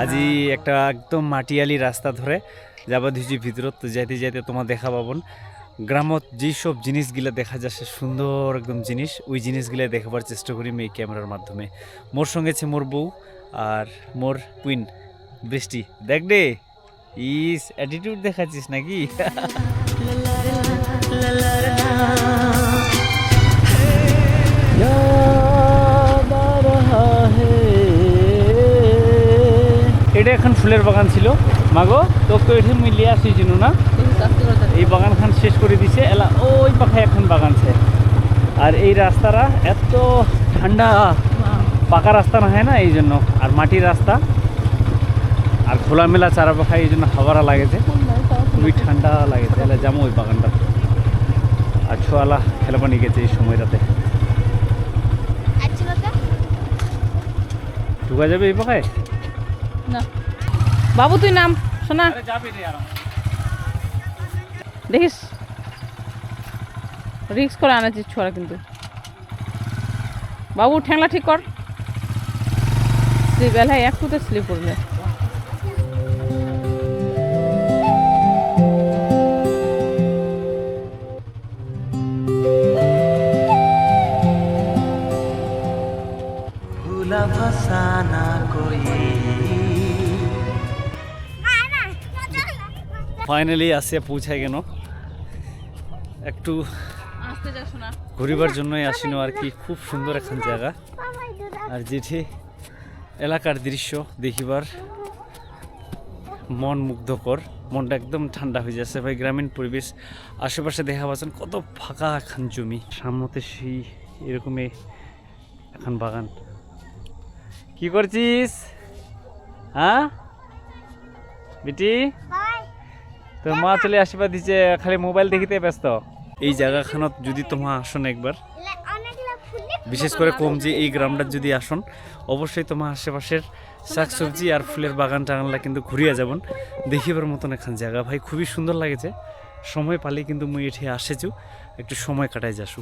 আজি একটা একদম মাটিয়ালি রাস্তা ধরে যাবা দিছি ভিতরত, তো যাইতে যাইতে তোমার দেখা পাবন গ্রামত যেসব জিনিসগুলা দেখা যাচ্ছে সুন্দর একদম জিনিস, ওই জিনিসগুলা দেখাবার চেষ্টা করি আমি এই ক্যামেরার মাধ্যমে। মোর সঙ্গে আছে মোর বউ আর মোর কুইন বৃষ্টি। দেখ রে, ইস অ্যাটিটিউড দেখাচ্ছিস নাকি? এটা এখন ফুলের বাগান ছিল মাগো, তোকে এটি মুই লিয়ে আসিছিল না, এই বাগান খান শেষ করে দিছে এলা ওই পাখায় এখন বাগান ছে। আর এই রাস্তাটা এত ঠান্ডা, পাকা রাস্তা না হয় না এই জন্য, আর মাটির রাস্তা আর খোলামেলা চারা পাখায় এই জন্য হাওয়ারা লাগেছে, খুবই ঠান্ডা লাগেছে। এলা যাবো ওই বাগানটা, আর ছোয়ালা খেলাবা নিয়ে গেছে এই সময়টাতে। ঢুকা যাবে এই পাখায় না বাবু, তুই নাম শোনা, দেখিস রিক্স করে আনাচ্ছিস ছোড়া, কিন্তু বাবু ঠ্যাংলা ঠিক কর, স্লিপ এলাই একটু তো স্লিপ করবে। ফাইনালি আসিয়া পৌঁছায় গেল, একটু ঘুরিবার জন্যই আসিনো আর কি। খুব সুন্দর এখন জায়গা, আর যেটি এলাকার দৃশ্য দেখিবার মন মুগ্ধকর, মনটা একদম ঠান্ডা হয়ে যাচ্ছে ভাই। গ্রামীণ পরিবেশ, আশেপাশে দেখা পাচ্ছেন কত ফাঁকা এখন জমি, সামনেতে সেই এরকমই এখন বাগান। কি করছিস হ্যাঁ বেটি? তোর মা চলে আসিবা দিছে, খালি মোবাইল দেখিতে ব্যস্ত। এই জায়গাখানত যদি তোমার আসন একবার, বিশেষ করে কম যে এই গ্রামটা যদি আসন, অবশ্যই তোমার আশেপাশের শাকসবজি আর ফুলের বাগান টাগানলা কিন্তু ঘুরিয়া যাবেন, দেখিবার মতন এখন জায়গা ভাই। খুবই সুন্দর লাগেছে, সময় পালে কিন্তু মুই এটি আসেছু, একটু সময় কাটাই যাসু।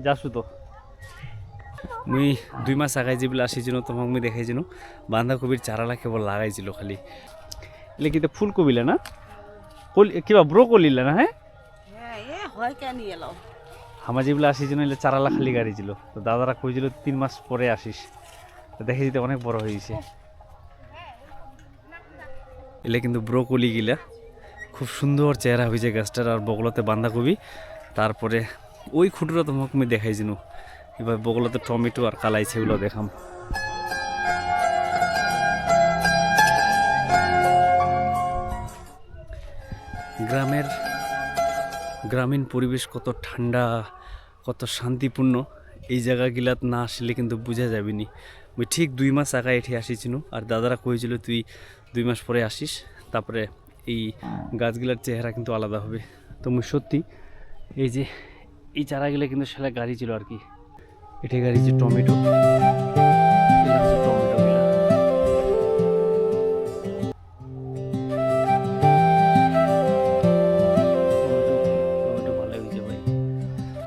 যাসু তো মুই 2 মাস আগাই যেগুলো আসিছিল তোমাক মুই দেখাইছিল, বাঁধাকপির চারালা কেবল লাগাইছিল খালি। এলে কিন্তু ফুলকপিলা না কিবা ব্রোকলিলা না? হ্যাঁ আমার যেগুলো আসিছিল এলে চারালা খালি গাড়িছিল, তো দাদারা কইছিল 3 মাস পরে আসিস, তো দেখে যেতে অনেক বড় হয়েছে। এলে কিন্তু ব্রোকলি গিলা খুব সুন্দর চেহারা হয়েছে গাছটার, আর বগলতে বাঁধাকপি, তারপরে ওই খুঁটুরা তোমাকে আমি দেখাইছিল। এবার বগলতে টমেটো আর কালাই সেগুলো দেখাম। গ্রামীণ পরিবেশ কত ঠান্ডা, কত শান্তিপূর্ণ, এই জায়গাগুলাত না আসলে কিন্তু বোঝা যাবেনি। ওই ঠিক 2 মাস আগে এটি আসিছিল, আর দাদারা কইছিল তুই 2 মাস পরে আসিস, তারপরে এই গাছগুলার চেহারা কিন্তু আলাদা হবে। তো মুই সত্যি এই যে এই চারাগুলো কিন্তু সেটা গাড়ি ছিল আর কি, এটি গাড়ি যে টমেটো, ভালো হয়েছে ভাই।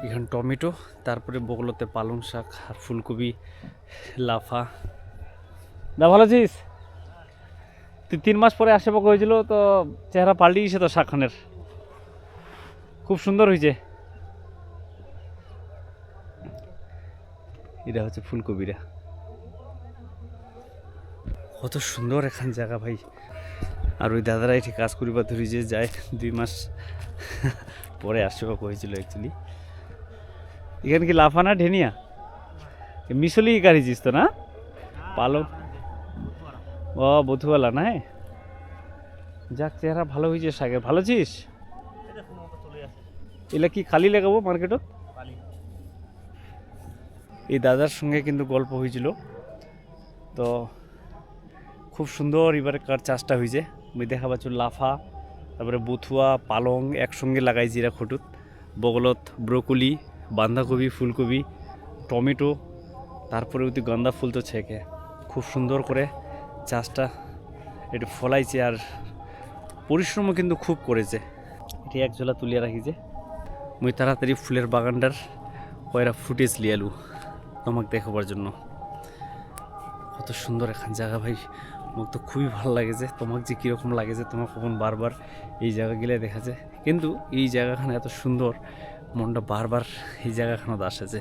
এখানে টমেটো, তারপরে বগলতে পালং শাক আর ফুলকপি, লাফা। না ভালো আছিস? তুই 3 মাস পরে আসে পাক হয়েছিল, তো চেহারা পাল্টে গেছে তো শাকখানের, খুব সুন্দর হয়েছে। এটা হচ্ছে ফুলকপিরা, কত সুন্দর এখান জায়গা ভাই। আর ওই দাদারা এটি কাজ করিবার ধরি যে যায় 2 মাস পরে আসছে বা কয়েছিল অ্যাকচুয়ালি। এখানে কি লাফা না ঢেনিয়া মিশলি গাড়িছিস তো না? পালো ও বধুয়ালা না? যাক চেহারা ভালো হয়েছে শাকের। ভালো আছিস? এলা কি খালি লাগাবো মার্কেটত? এই দাদার সঙ্গে কিন্তু গল্প হয়েছিল, তো খুব সুন্দর এবারে কার চাষটা হয়েছে। আমি দেখা পাচ্ছ লাফা, তারপরে বথুয়া, পালং একসঙ্গে লাগাই জিরা খটুত, বগলত ব্রোকলি, বাঁধাকপি, ফুলকপি, টমেটো, তারপরে ওই গাঁদা ফুল তো ছেঁকে খুব সুন্দর করে চাষটা একটু ফলাইছে। আর পরিশ্রমও কিন্তু খুব করেছে। এটি এক ঝোলা তুলিয়া রাখি যে মুই তাড়াতাড়ি ফুলের বাগানটার কয়টা ফুটেজ লিয়ালু তোমাকে দেখাবার জন্য। কত সুন্দর এখান জায়গা ভাই, মোক তো খুবই ভালো লাগেছে। তোমাকে যে কীরকম লাগেছে তোমার কখন বারবার এই জায়গা গেলে দেখা যায়, কিন্তু এই জায়গাখানে এত সুন্দর, মনটা বারবার এই জায়গাখানে আসে যে